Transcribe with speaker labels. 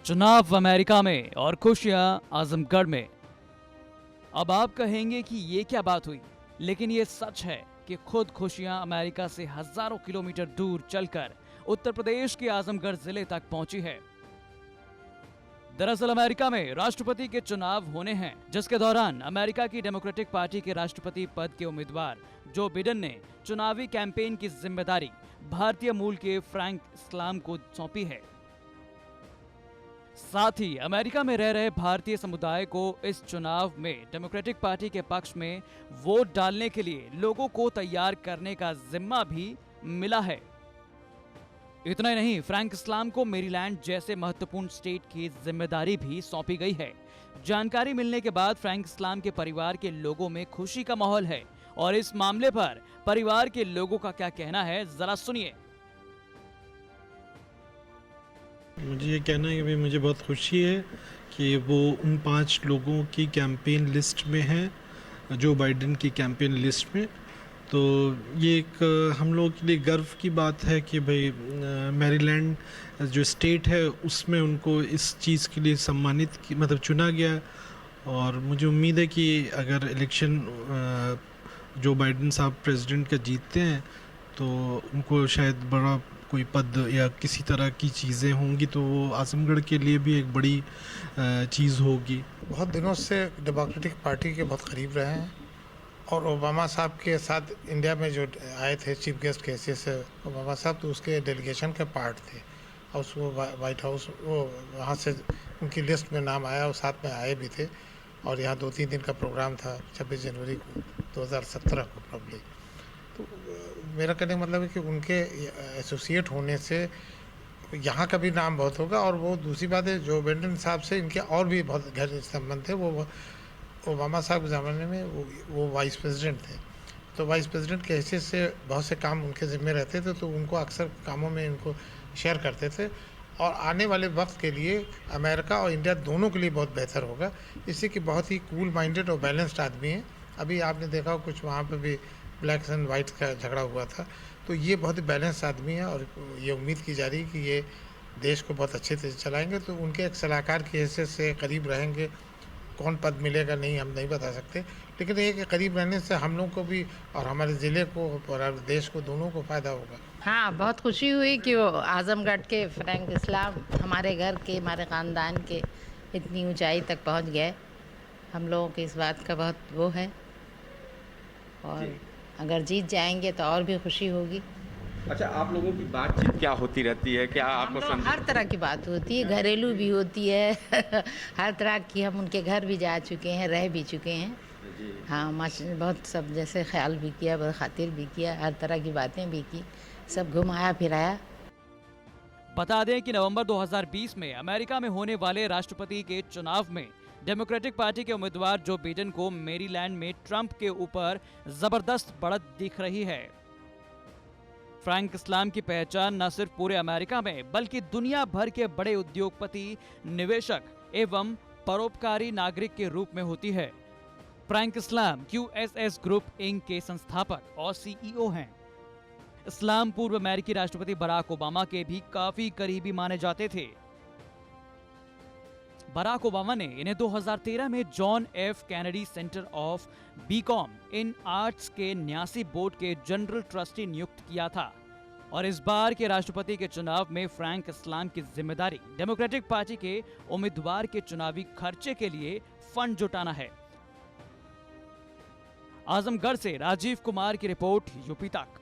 Speaker 1: चुनाव अमेरिका में और खुशियां आजमगढ़ में। अब आप कहेंगे कि ये क्या बात हुई, लेकिन ये सच है कि खुद खुशियां अमेरिका से हजारों किलोमीटर दूर चलकर उत्तर प्रदेश के आजमगढ़ जिले तक पहुंची है। दरअसल अमेरिका में राष्ट्रपति के चुनाव होने हैं, जिसके दौरान अमेरिका की डेमोक्रेटिक पार्टी के राष्ट्रपति पद के उम्मीदवार जो बिडेन ने चुनावी कैंपेन की जिम्मेदारी भारतीय मूल के फ्रैंक इस्लाम को सौंपी है। साथ ही अमेरिका में रह रहे भारतीय समुदाय को इस चुनाव में डेमोक्रेटिक पार्टी के पक्ष में वोट डालने के लिए लोगों को तैयार करने का जिम्मा भी मिला है। इतना ही नहीं, फ्रैंक इस्लाम को मेरीलैंड जैसे महत्वपूर्ण स्टेट की जिम्मेदारी भी सौंपी गई है। जानकारी मिलने के बाद फ्रैंक इस्लाम के परिवार के लोगों में खुशी का माहौल है और इस मामले पर परिवार के लोगों का क्या कहना है, जरा सुनिए।
Speaker 2: मुझे ये कहना है कि भाई मुझे बहुत खुशी है कि वो उन 5 लोगों की कैंपेन लिस्ट में है, जो बाइडेन की कैंपेन लिस्ट में। तो ये एक हम लोगों के लिए गर्व की बात है कि भाई मैरीलैंड जो स्टेट है उसमें उनको इस चीज़ के लिए सम्मानित मतलब चुना गया। और मुझे उम्मीद है कि अगर इलेक्शन जो बाइडेन साहब प्रेसिडेंट का जीतते हैं तो उनको शायद बड़ा कोई पद या किसी तरह की चीज़ें होंगी, तो वो आजमगढ़ के लिए भी एक बड़ी चीज़ होगी।
Speaker 3: बहुत दिनों से डेमोक्रेटिक पार्टी के बहुत करीब रहे हैं और ओबामा साहब के साथ इंडिया में जो आए थे चीफ गेस्ट के हैसियत से, ओबामा साहब तो उसके डेलीगेशन के पार्ट थे और उसको वाइट हाउस वो वहाँ से उनकी लिस्ट में नाम आया और साथ में आए भी थे। और यहाँ 2-3 दिन का प्रोग्राम था 26 जनवरी को 2017 को प्रॉब्ली। तो मेरा कहने का मतलब है कि उनके एसोसिएट होने से यहाँ का भी नाम बहुत होगा। और वो दूसरी बात है, जो बिडेन साहब से इनके और भी बहुत गहरे संबंध थे। वो ओबामा साहब के ज़माने में वो वाइस प्रेसिडेंट थे, तो वाइस प्रेसिडेंट के हैसियत से बहुत से काम उनके ज़िम्मे रहते थे, तो उनको अक्सर कामों में इनको शेयर करते थे। और आने वाले वक्त के लिए अमेरिका और इंडिया दोनों के लिए बहुत बेहतर होगा, इससे कि बहुत ही कूल माइंडेड और बैलेंस्ड आदमी हैं। अभी आपने देखा कुछ वहाँ पे भी ब्लैक्स एंड वाइट्स का झगड़ा हुआ था, तो ये बहुत ही बैलेंस आदमी है और ये उम्मीद की जा रही है कि ये देश को बहुत अच्छे से चलाएंगे। तो उनके एक सलाहकार की हैसियत से करीब रहेंगे। कौन पद मिलेगा नहीं हम नहीं बता सकते, लेकिन ये कि करीब रहने से हम लोग को भी और हमारे ज़िले को और देश को दोनों को फ़ायदा होगा।
Speaker 4: हाँ, बहुत खुशी हुई कि वो आज़मगढ़ के फ्रैंक इस्लाम हमारे घर के, हमारे ख़ानदान के इतनी ऊंचाई तक पहुंच गए। हम लोगों की इस बात का बहुत वो है और अगर जीत जाएंगे तो और भी खुशी होगी।
Speaker 5: अच्छा, आप लोगों की बातचीत क्या होती रहती है? क्या आपको
Speaker 4: हर तरह की बात होती है, घरेलू भी होती है हर तरह की। हम उनके घर भी जा चुके हैं, रह भी चुके हैं। हाँ, बहुत सब जैसे ख्याल भी किया, बहुत खातिर भी किया, हर तरह की बातें भी की, सब घुमाया फिराया।
Speaker 1: बता दें कि नवंबर 2020 में अमेरिका में होने वाले राष्ट्रपति के चुनाव में डेमोक्रेटिक पार्टी के उम्मीदवार जो बिडेन को मेरीलैंड में ट्रंप के ऊपर जबरदस्त बढ़त दिख रही है। फ्रैंक इस्लाम की पहचान न सिर्फ पूरे अमेरिका में बल्कि दुनिया भर के बड़े उद्योगपति, निवेशक एवं परोपकारी नागरिक के रूप में होती है। फ्रैंक इस्लाम QSS ग्रुप इंक के संस्थापक और CEO हैं। इस्लाम पूर्व अमेरिकी राष्ट्रपति बराक ओबामा के भी काफी करीबी माने जाते थे। बराक ओबामा ने इन्हें 2013 में John F Kennedy Center of बीकॉम इन आर्ट्स के न्यासी बोर्ड के जनरल ट्रस्टी नियुक्त किया था। और इस बार के राष्ट्रपति के चुनाव में फ्रैंक इस्लाम की जिम्मेदारी डेमोक्रेटिक पार्टी के उम्मीदवार के चुनावी खर्चे के लिए फंड जुटाना है। आजमगढ़ से राजीव कुमार की रिपोर्ट, यूपी तक।